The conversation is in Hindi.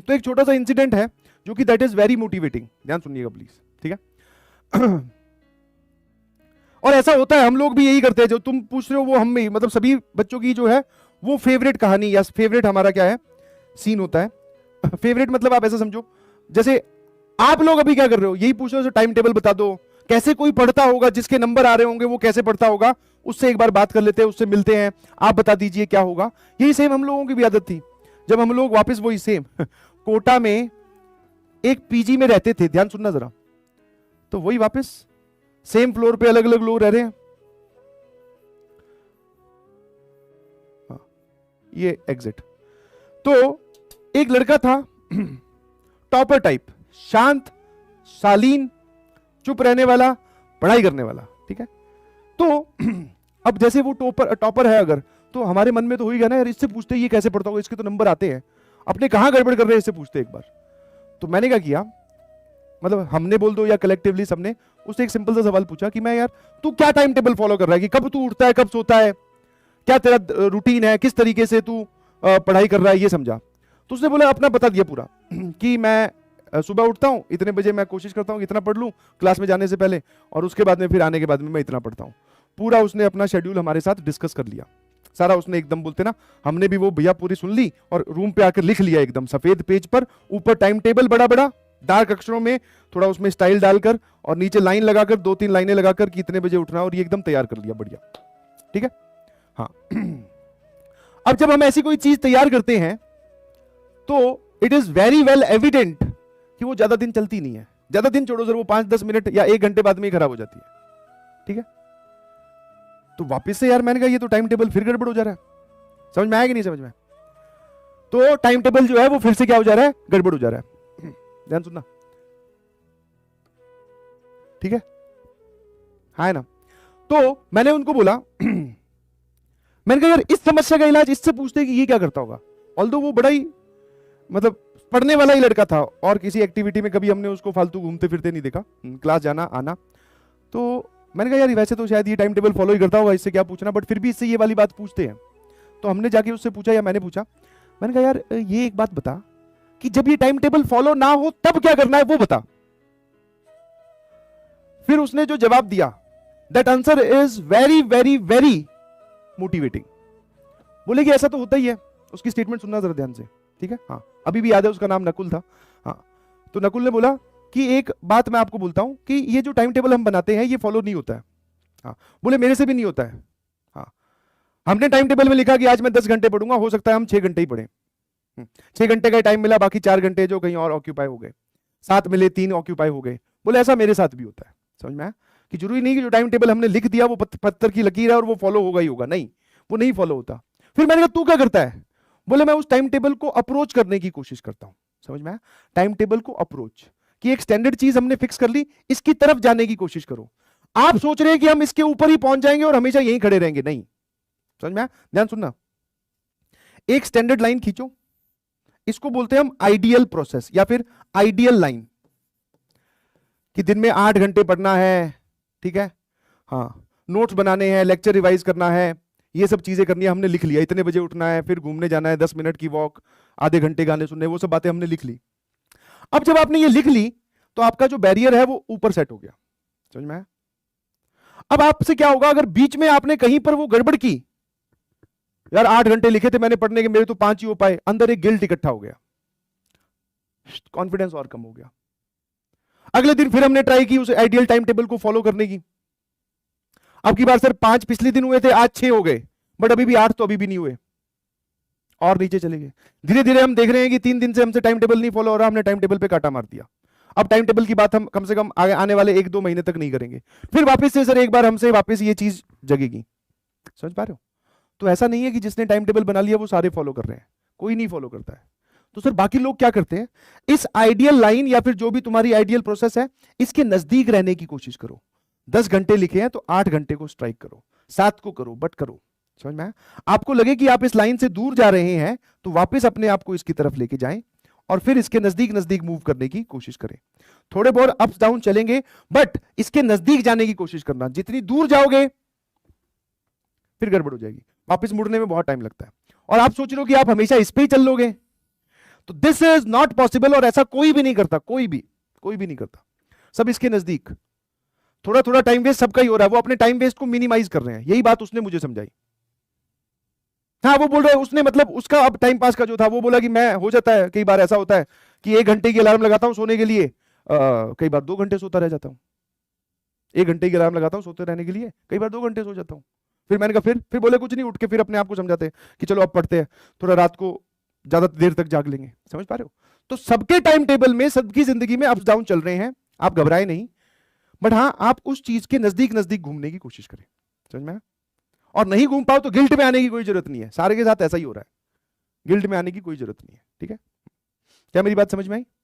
तो एक छोटा सा इंसिडेंट है जो कि दैट इज वेरी मोटिवेटिंग, ध्यान सुनिएगा प्लीज, ठीक है। और ऐसा होता है, हम लोग भी यही करते हैं, जो तुम पूछ रहे हो वो हम भी, मतलब सभी बच्चों की जो है वो फेवरेट कहानी या फेवरेट हमारा क्या है, सीन होता है। फेवरेट मतलब आप ऐसा समझो, जैसे आप लोग अभी क्या कर रहे हो, यही पूछ रहे हो टाइम टेबल बता दो, कैसे कोई पढ़ता होगा, जिसके नंबर आ रहे होंगे वो कैसे पढ़ता होगा, उससे एक बार बात कर लेते हैं, उससे मिलते हैं, आप बता दीजिए क्या होगा। यही सेम हम लोगों की भी आदत थी, जब हम लोग वापस वही सेम कोटा में एक पीजी में रहते थे, ध्यान सुनना जरा, तो वही वापस सेम फ्लोर पे अलग अलग लोग रह रहे हैं। ये एग्जिट, तो एक लड़का था टॉपर टाइप, शांत, शालीन, चुप रहने वाला, पढ़ाई करने वाला, ठीक है। तो अब जैसे वो टॉपर है अगर, तो हमारे मन में तो हो ही गया ना यार, इससे पूछते ये कैसे पढ़ता होगा, इसके तो नंबर आते हैं, अपने कहां गड़बड़ कर रहे हैं इससे पूछते एक बार। तो मैंने क्या किया, मतलब हमने बोल दो या कलेक्टिवली सबने उससे एक सिंपल सा सवाल पूछा कि मैं यार तू क्या टाइम टेबल फॉलो कर रहा है, कि कब तू उठता है, कब सोता है, क्या तेरा रूटीन है, किस तरीके से तू पढ़ाई कर रहा है, ये समझा। तो उसने बोला अपना बता दिया पूरा कि मैं सुबह उठता हूँ इतने बजे, मैं कोशिश करता हूँ इतना पढ़ लूँ क्लास में जाने से पहले, और उसके बाद में फिर आने के बाद में मैं इतना पढ़ता हूँ। पूरा उसने अपना शेड्यूल हमारे साथ डिस्कस कर लिया सारा, उसने एकदम बोलते ना, हमने भी वो भैया पूरी सुन ली और रूम पे आकर लिख लिया एकदम सफेद पेज पर, ऊपर टाइम टेबल बड़ा बड़ा डार्क अक्षरों में, थोड़ा उसमें स्टाइल डालकर, और नीचे लाइन लगाकर 2-3 लाइनें लगाकर कि इतने बजे उठना, और ये एकदम तैयार कर लिया बढ़िया, ठीक है। हाँ अब जब हम ऐसी कोई चीज तैयार करते हैं तो it is very well evident कि वो ज्यादा दिन चलती नहीं है, ज्यादा दिन छोड़ो सर, वो 5-10 मिनट या 1 घंटे बाद में ही खराब हो जाती है, ठीक है। तो वापस से यार मैंने कहा ये तो टाइम टेबल फिर गड़बड़ हो जा रहा है, समझ में आया कि नहीं समझ में। तो टाइम टेबल जो है वो फिर से क्या हो जा रहा है, गड़बड़ हो जा रहा है, ध्यान सुनना, ठीक है, हाँ ना। तो मैंने उनको बोला मैंने कहा यार इस समस्या का इलाज इससे पूछते कि ये क्या करता होगा, ऑल्दो वो बड़ा ही मतलब पढ़ने वाला ही लड़का था, और किसी एक्टिविटी में कभी हमने उसको फालतू घूमते फिरते नहीं देखा, क्लास जाना आना। तो मैंने कहा यार वैसे तो शायद ये टाइम टेबल फॉलो ही करता होगा, इससे क्या पूछना, बट फिर भी इससे ये वाली बात पूछते हैं। तो हमने जाके उससे पूछा, या मैंने पूछा, मैंने कहा यार ये एक बात बता कि जब ये टाइम टेबल फॉलो ना हो तब क्या करना है वो बता। फिर उसने जो जवाब दिया, that answer is very very very motivating. बोले कि ऐसा तो होता ही है, उसकी स्टेटमेंट सुनना जरा ध्यान से, ठीक है। हाँ अभी भी याद है, उसका नाम नकुल था। हाँ तो नकुल ने बोला कि एक बात मैं आपको बोलता हूं कि ये जो टाइम टेबल हम बनाते हैं ये फॉलो नहीं होता है। हाँ बोले मेरे से भी नहीं होता है। हाँ हमने टाइम टेबल में लिखा कि आज मैं 10 घंटे पढ़ूंगा, हो सकता है हम 6 घंटे ही पढ़े, 6 घंटे का टाइम मिला, बाकी 4 घंटे जो कहीं और ऑक्यूपाई हो गए, 7 मिले 3 ऑक्यूपाई हो गए। बोले ऐसा मेरे साथ भी होता है। समझ में आया कि जरूरी नहीं कि जो टाइम टेबल हमने लिख दिया वो पत्थर की लकीर है और वो फॉलो होगा ही होगा, नहीं वो नहीं फॉलो होता। फिर मैंने कहा तू क्या करता है, बोले मैं उस टाइम टेबल को अप्रोच करने की कोशिश करता हूं। समझ में आया, टाइम टेबल को अप्रोच, कि एक स्टैंडर्ड चीज हमने फिक्स कर ली, इसकी तरफ जाने की कोशिश करो। आप सोच रहे हैं कि हम इसके ऊपर ही पहुंच जाएंगे और हमेशा यहीं खड़े रहेंगे, नहीं। समझ में आया, ध्यान सुनना, एक स्टैंडर्ड लाइन खींचो, इसको बोलते हैं हम आइडियल प्रोसेस या फिर आइडियल लाइन, कि दिन में 8 घंटे पढ़ना है, ठीक है, हाँ नोट्स बनाने हैं, लेक्चर रिवाइज करना है, ये सब चीजें करनी है, हमने लिख लिया, इतने बजे उठना है, फिर घूमने जाना है, 10 मिनट की वॉक, आधे घंटे गाने सुनने, वो सब बातें हमने लिख ली। अब जब आपने ये लिख ली तो आपका जो बैरियर है वो ऊपर सेट हो गया। समझ में आया। अब आपसे क्या होगा अगर बीच में आपने कहीं पर वो गड़बड़ की, यार 8 घंटे लिखे थे मैंने पढ़ने के, मेरे तो 5 ही हो पाए, अंदर एक गिल्ट इकट्ठा हो गया, कॉन्फिडेंस और कम हो गया। अगले दिन फिर हमने ट्राई की उस आइडियल टाइम टेबल को फॉलो करने की। अब की बार सर 5 पिछले दिन हुए थे, आज 6 हो गए, बट अभी भी 8 तो अभी भी नहीं हुए, और नीचे चले गए। धीरे धीरे हम देख रहे हैं कि 3 दिन से हमसे टाइम टेबल नहीं फॉलो हो रहा, हमने टाइम टेबल पे काटा मार दिया। अब टाइम टेबल की बात हम कम से कम आने वाले 1-2 महीने तक नहीं करेंगे, फिर वापस से सर एक बार हमसे वापस ये चीज जगेगी। समझ पा रहे हो। तो ऐसा नहीं है कि जिसने टाइम टेबल बना लिया वो सारे फॉलो कर रहे हैं, कोई नहीं फॉलो करता है। तो सर बाकी लोग क्या करते हैं, इस आइडियल लाइन या फिर जो भी तुम्हारी आइडियल प्रोसेस है इसके नजदीक रहने की कोशिश करो। 10 घंटे लिखे हैं तो 8 घंटे को स्ट्राइक करो, 7 को करो, बट करो। समझ में आया। आपको लगे कि आप इस लाइन से दूर जा रहे हैं तो वापस अपने आप को इसकी तरफ लेके जाएं और फिर इसके नजदीक नजदीक मूव करने की कोशिश करें। थोड़े बहुत अप्स डाउन चलेंगे बट इसके नजदीक जाने की कोशिश करना। जितनी दूर जाओगे फिर गड़बड़ हो जाएगी, वापस मुड़ने में बहुत टाइम लगता है। और आप सोच रहे हो कि आप हमेशा इस पे ही चल लोगे तो दिस इज नॉट पॉसिबल, और ऐसा कोई भी नहीं करता, कोई भी नहीं करता। सब इसके नजदीक थोड़ा थोड़ा टाइम वेस्ट सबका ही हो रहा है, वो अपने टाइम वेस्ट को मिनिमाइज कर रहे हैं। यही बात उसने मुझे समझाई। हाँ, वो बोल रहा है उसने, मतलब उसका अब टाइम पास का जो था वो बोला कि मैं, हो जाता है कई बार ऐसा होता है कि 1 घंटे की अलार्म लगाता हूं सोने के लिए, कई बार 2 घंटे सोता रह जाता हूं। 1 घंटे की अलार्म लगाता हूं सोते रहने के लिए, कई बार 2 घंटे सो जाता हूं। फिर मैंने कहा फिर बोले कुछ नहीं, उठ के फिर अपने आप को समझाते हैं कि चलो अब पढ़ते हैं, थोड़ा रात को ज्यादा देर तक जाग लेंगे। समझ पा रहे हो? तो सबके टाइम टेबल में, सबकी जिंदगी में अप्स डाउन चल रहे हैं, आप घबराए नहीं। बट हाँ, आप उस चीज के नजदीक नजदीक घूमने की कोशिश करें। समझ में आया? और नहीं घूम पाओ तो गिल्ट में आने की कोई जरूरत नहीं है, सारे के साथ ऐसा ही हो रहा है, गिल्ट में आने की कोई जरूरत नहीं है। ठीक है? क्या मेरी बात समझ में आई?